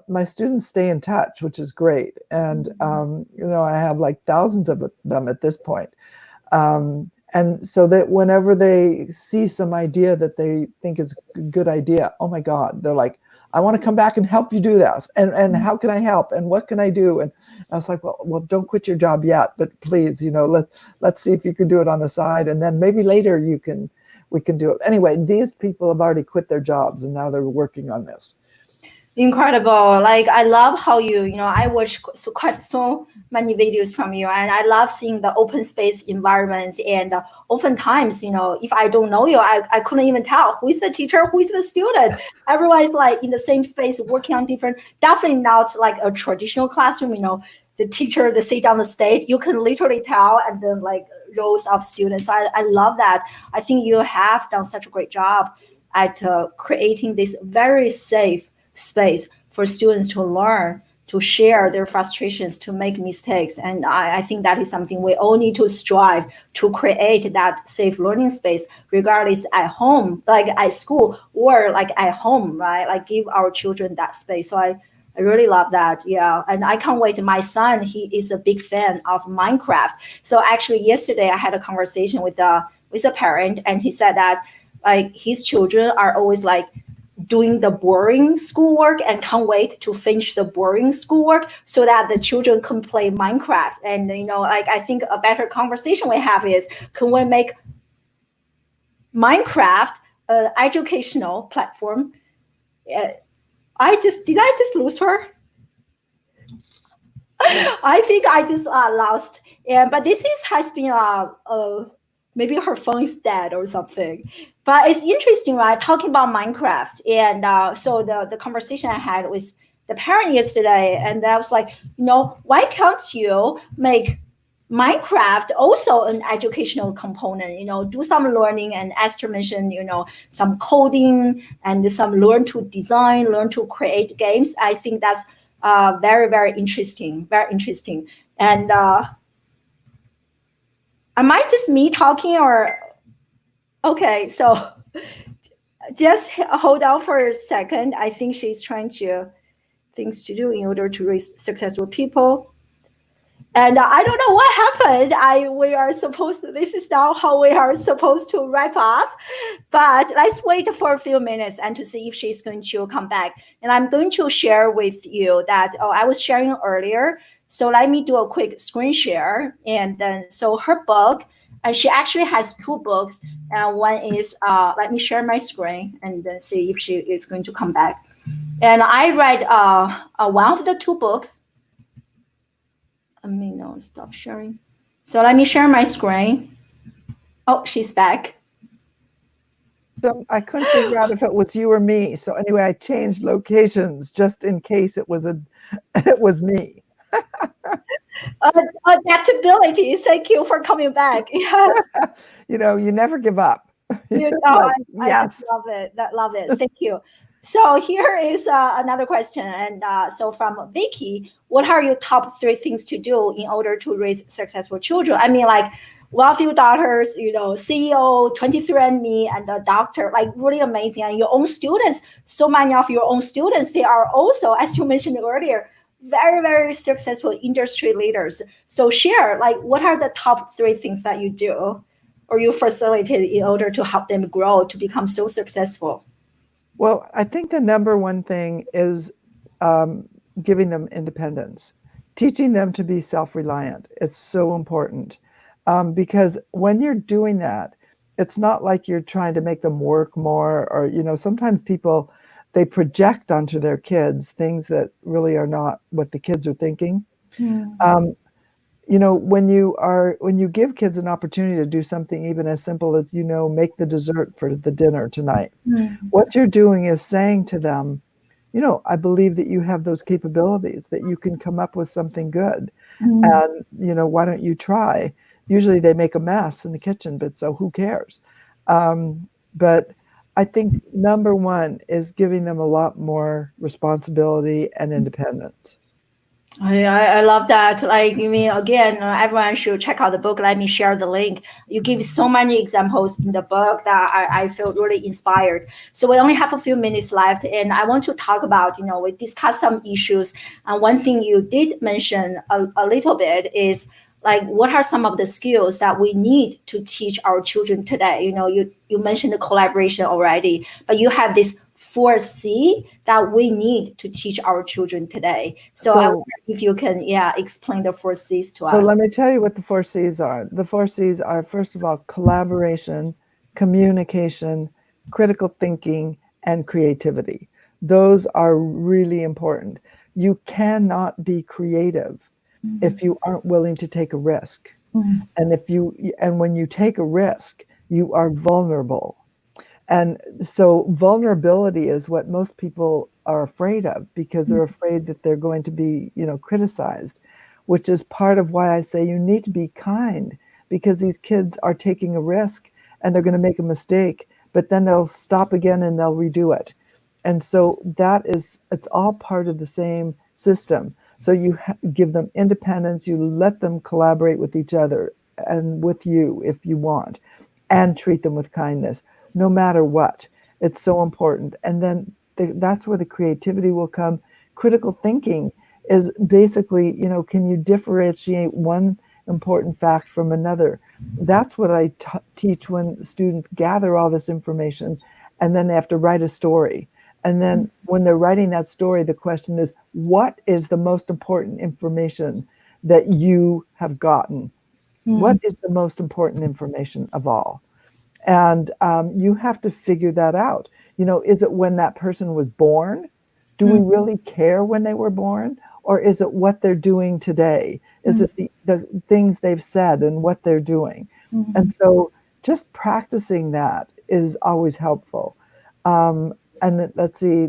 my students stay in touch, which is great. And, I have like thousands of them at this point. And so that whenever they see some idea that they think is a good idea, oh my God, they're like, I want to come back and help you do this. And how can I help? And what can I do? And I was like, well, don't quit your job yet, but please, let's see if you can do it on the side. And then maybe later we can do it. Anyway, these people have already quit their jobs and now they're working on this. Incredible. Like, I love how I watch so many videos from you, and I love seeing the open space environment. And oftentimes, if I don't know you, I couldn't even tell who is the teacher, who is the student. Everyone's like in the same space working on definitely not like a traditional classroom, the teacher, they sit on the stage, you can literally tell, and then like rows of students. So I love that. I think you have done such a great job at creating this very safe space for students to learn, to share their frustrations, to make mistakes. And I think that is something we all need to strive to create, that safe learning space, regardless at home, like at school or like at home, right? Like give our children that space. So I really love that. Yeah. And I can't wait. My son, he is a big fan of Minecraft. So actually yesterday I had a conversation with a parent, and he said that like his children are always like, doing the boring schoolwork and can't wait to finish the boring schoolwork so that the children can play Minecraft. And, like, I think a better conversation we have is, can we make Minecraft an educational platform? Did I just lose her? I think I just lost. But this has been maybe her phone is dead or something. But it's interesting, right? Talking about Minecraft, and so the conversation I had with the parent yesterday, and I was like, why can't you make Minecraft also an educational component? Do some learning, and Esther mentioned, some coding and some learn to design, learn to create games. I think that's very, very interesting, very interesting. And am I just me talking, or okay? So just hold on for a second. I think she's trying to things to do in order to raise successful people. And I don't know what happened. This is now how we are supposed to wrap up. But let's wait for a few minutes and to see if she's going to come back. And I'm going to share with you that, I was sharing earlier. So let me do a quick screen share. And then, so her book, and she actually has 2 books. And one is, let me share my screen and then see if she is going to come back. And I read one of the 2 books. No, stop sharing. So let me share my screen. Oh, she's back. So I couldn't figure out if it was you or me. So anyway, I changed locations just in case it was me. Adaptability. Thank you for coming back. Yes. You never give up. Yes. I love it. Thank you. So here is another question. And so from Vicky, what are your top 3 things to do in order to raise successful children? I mean, like, one of your daughters, CEO, 23andMe, and a doctor, like, really amazing. And your own students, so many of your own students, they are also, as you mentioned earlier, very, very successful industry leaders. So share, like, what are the top 3 things that you do or you facilitate in order to help them grow to become so successful? Well, I think the number one thing is giving them independence, teaching them to be self-reliant. It's so important because when you're doing that, it's not like you're trying to make them work more, or, sometimes people, they project onto their kids things that really are not what the kids are thinking. When you give kids an opportunity to do something even as simple as, make the dessert for the dinner tonight, what you're doing is saying to them, I believe that you have those capabilities, that you can come up with something good. And, why don't you try? Usually they make a mess in the kitchen, but so who cares? But I think number one is giving them a lot more responsibility and independence. I love that. Like, you mean, again, everyone should check out the book. Let me share the link. You give so many examples in the book that I feel really inspired. So we only have a few minutes left, and I want to talk about, we discussed some issues. And one thing you did mention a little bit is, like, what are some of the skills that we need to teach our children today? You mentioned the collaboration already, but you have this 4C that we need to teach our children today. So I wonder if you can, explain the 4Cs to us. So let me tell you what the 4Cs are. The 4Cs are, first of all, collaboration, communication, critical thinking, and creativity. Those are really important. You cannot be creative if you aren't willing to take a risk. And when you take a risk, you are vulnerable. And so vulnerability is what most people are afraid of, because they're afraid that they're going to be, criticized, which is part of why I say you need to be kind, because these kids are taking a risk and they're going to make a mistake, but then they'll stop again and they'll redo it. And so it's all part of the same system. So you give them independence, you let them collaborate with each other and with you if you want, and treat them with kindness. No matter what. It's so important. And then that's where the creativity will come. Critical thinking is basically, can you differentiate one important fact from another? That's what I teach when students gather all this information, and then they have to write a story. And then when they're writing that story, the question is, what is the most important information that you have gotten? What is the most important information of all? And you have to figure that out. Is it when that person was born? Do we really care when they were born? Or is it what they're doing today? Is it the things they've said and what they're doing? And so just practicing that is always helpful. And let's see,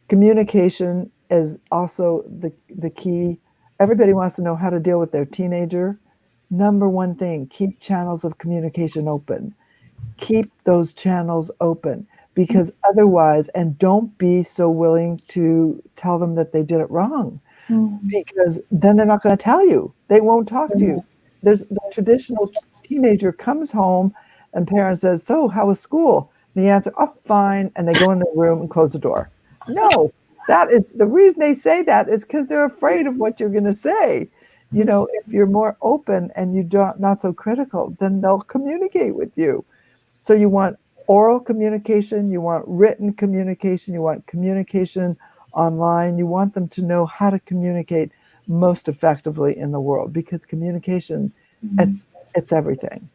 communication is also the key. Everybody wants to know how to deal with their teenager. Number one thing, keep channels of communication open. Keep those channels open, because otherwise, and don't be so willing to tell them that they did it wrong, because then they're not going to tell you. They won't talk to you. There's the traditional teenager comes home and parents says, "So how was school?" And the answer, "Oh, fine." And they go in their room and close the door. No, that is the reason they say that is because they're afraid of what you're going to say. If you're more open and you don't not so critical, then they'll communicate with you. So you want oral communication, you want written communication, you want communication online. You want them to know how to communicate most effectively in the world, because communication, it's everything.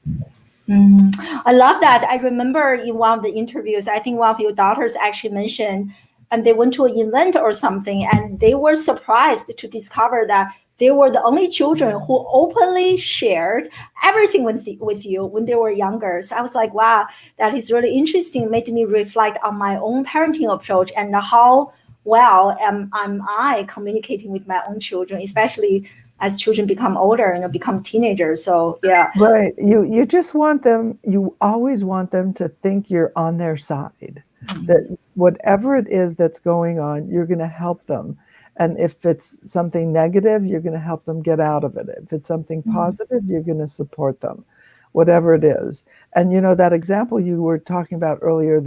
I love that. I remember in one of the interviews, I think one of your daughters actually mentioned, and they went to an event or something, and they were surprised to discover that they were the only children who openly shared everything with you when they were younger. So I was like, wow, that is really interesting. It made me reflect on my own parenting approach and how well am I communicating with my own children, especially as children become older, become teenagers. So yeah. Right. You just want them, you always want them to think you're on their side, that whatever it is that's going on, you're going to help them. And if it's something negative, you're going to help them get out of it. If it's something positive, you're going to support them, whatever it is. And that example you were talking about earlier,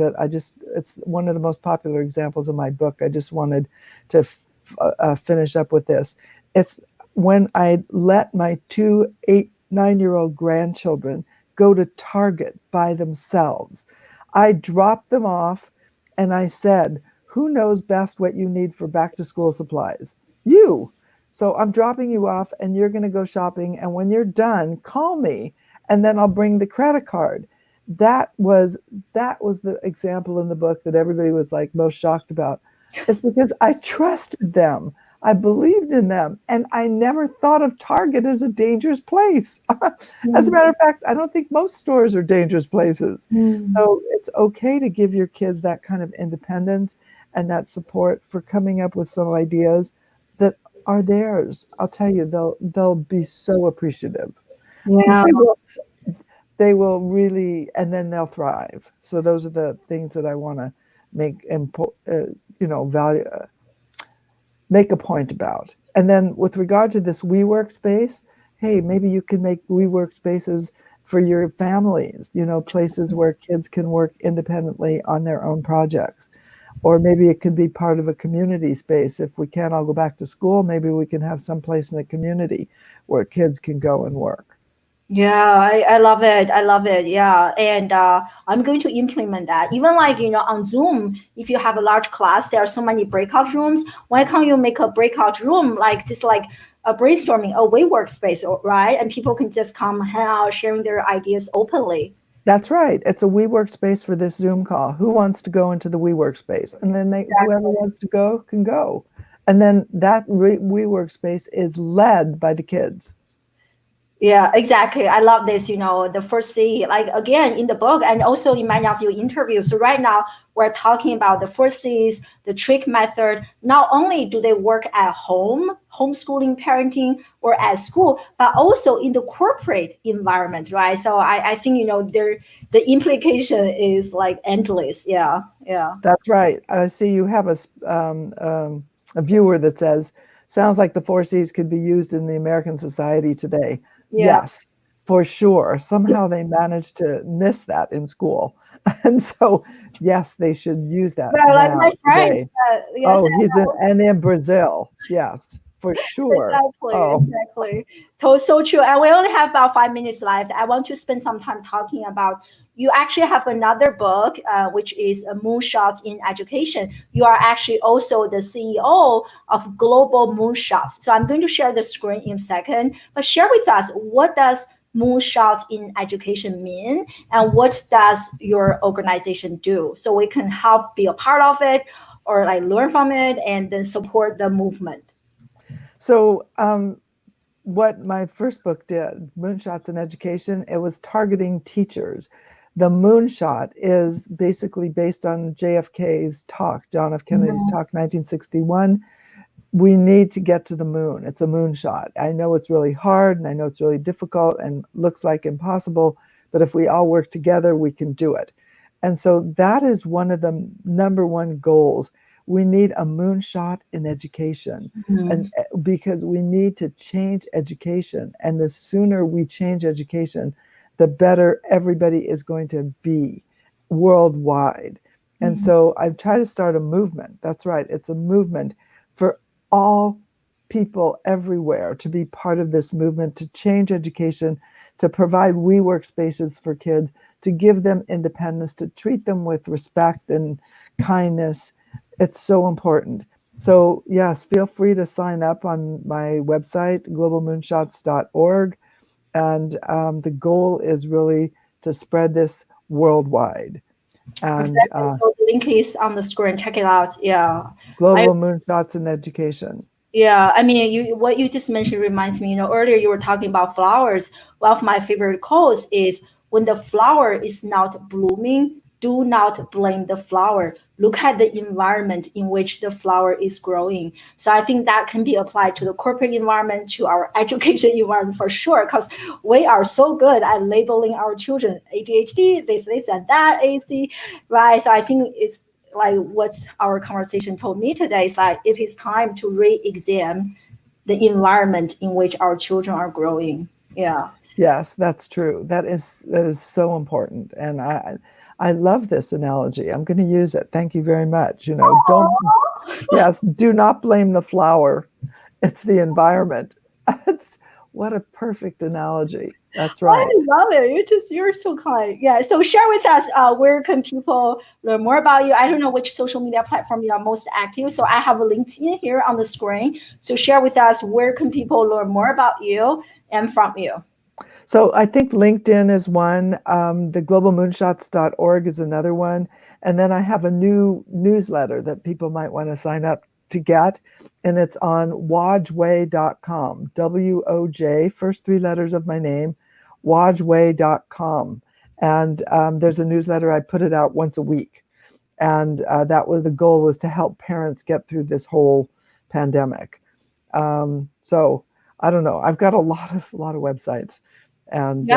it's one of the most popular examples in my book. I just wanted to finish up with this. It's when I let my 2 8-9-year-old grandchildren go to Target by themselves. I dropped them off and I said, "Who knows best what you need for back to school supplies? You. So I'm dropping you off and you're going to go shopping. And when you're done, call me and then I'll bring the credit card." That was the example in the book that everybody was like most shocked about. It's because I trusted them. I believed in them, and I never thought of Target as a dangerous place. As a matter of fact, I don't think most stores are dangerous places. So it's okay to give your kids that kind of independence and that support for coming up with some ideas that are theirs. I'll tell you, they'll be so appreciative. Yeah. They will really, and then they'll thrive. So those are the things that I want to make make a point about. And then with regard to this WeWork space, hey, maybe you can make WeWork spaces for your families, places where kids can work independently on their own projects. Or maybe it could be part of a community space. If we can't all go back to school, maybe we can have some place in the community where kids can go and work. Yeah, I love it. I love it. Yeah. And I'm going to implement that. Even like, on Zoom, if you have a large class, there are so many breakout rooms. Why can't you make a breakout room, like just like a brainstorming, a WeWork space, right? And people can just come hang out, sharing their ideas openly. That's right. It's a WeWork space for this Zoom call. Who wants to go into the WeWork space? And then whoever wants to go can go. And then that WeWork space is led by the kids. Yeah, exactly. I love this, the first C, like again, in the book and also in many of your interviews. So right now we're talking about the first C's, the trick method. Not only do they work at home, homeschooling, parenting, or at school, but also in the corporate environment, right? So I think, the implication is like endless. Yeah. Yeah. That's right. I see you have a viewer that says, sounds like the 4 C's could be used in the American society today. Yeah. Yes, for sure. Somehow they managed to miss that in school. And so, yes, they should use that. Yeah, like my friend. Yes, and in Brazil. Yes, for sure. Exactly. So true. And we only have about 5 minutes left. I want to spend some time talking about you actually have another book, which is Moonshots in Education. You are actually also the CEO of Global Moonshots. So I'm going to share the screen in a second, but share with us, what does Moonshots in Education mean, and what does your organization do, so we can help be a part of it, or like learn from it and then support the movement. So what my first book did, Moonshots in Education, it was targeting teachers. The Moonshot is basically based on JFK's talk, John F. Kennedy's talk, 1961. We need to get to the moon. It's a moonshot. I know it's really hard, and I know it's really difficult and looks like impossible, but if we all work together, we can do it. And so that is one of the number one goals. We need a moonshot in education, and because we need to change education. And the sooner we change education, the better everybody is going to be worldwide. And so I've tried to start a movement. That's right. It's a movement for all people everywhere to be part of this movement, to change education, to provide WeWork spaces for kids, to give them independence, to treat them with respect and kindness. It's so important. So yes, feel free to sign up on my website, globalmoonshots.org. And the goal is really to spread this worldwide. And exactly. So the link is on the screen. Check it out. Yeah. Global Moonshots in Education. Yeah, I mean, what you just mentioned reminds me, earlier you were talking about flowers. One of my favorite quotes is, when the flower is not blooming, do not blame the flower. Look at the environment in which the flower is growing. So I think that can be applied to the corporate environment, to our education environment for sure, because we are so good at labeling our children ADHD, this, and that, AC, right? So I think it's like what our conversation told me today is like, it is time to re-examine the environment in which our children are growing. Yeah. Yes, that's true. That is so important. And I love this analogy. I'm going to use it. Thank you very much. Do not blame the flower. It's the environment. What a perfect analogy. That's right. I love it. You're so kind. Yeah. So share with us, where can people learn more about you? I don't know which social media platform you are most active. So I have a LinkedIn here on the screen. So share with us, where can people learn more about you and from you? So I think LinkedIn is one. The globalmoonshots.org is another one. And then I have a new newsletter that people might want to sign up to get. And it's on wojway.com, WOJ, first three letters of my name, wojway.com. And there's a newsletter. I put it out once a week. And the goal was to help parents get through this whole pandemic. So I don't know. I've got a lot of websites. And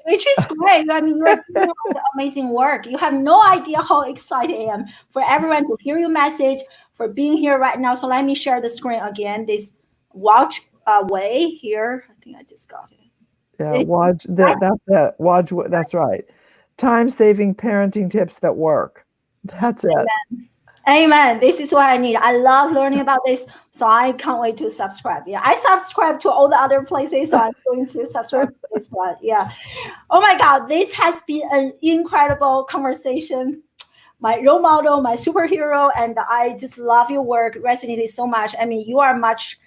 which is great. I mean, you're doing amazing work. You have no idea how excited I am for everyone to hear your message, for being here right now. So let me share the screen again. This watch way here. I think I just got it. Yeah, that's it. Watch. That's right. Time-saving parenting tips that work. That's it. Amen. This is what I need. I love learning about this, so I can't wait to subscribe. Yeah, I subscribe to all the other places, so I'm going to subscribe to this one. Yeah. Oh my God, this has been an incredible conversation. My role model, my superhero, and I just love your work. Resonated so much. I mean, you are much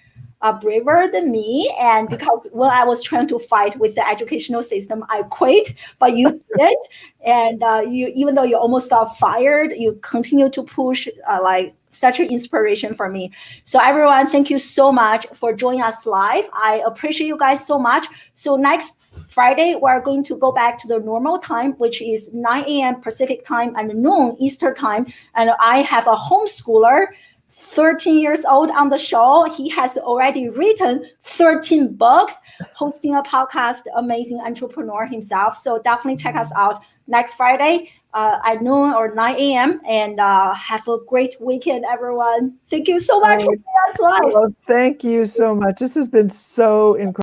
braver than me, and because when I was trying to fight with the educational system, I quit, but you did. And you, even though you almost got fired, you continue to push, like such an inspiration for me. So everyone, thank you so much for joining us live. I appreciate you guys so much. So next Friday, we're going to go back to the normal time, which is 9 a.m. Pacific time and noon Eastern time. And I have a homeschooler, 13 years old, on the show. He has already written 13 books, hosting a podcast, amazing entrepreneur himself. So definitely check us out next Friday at noon or 9 a.m. And have a great weekend, everyone. Thank you so much for joining us live. Well, thank you so much. This has been so incredible.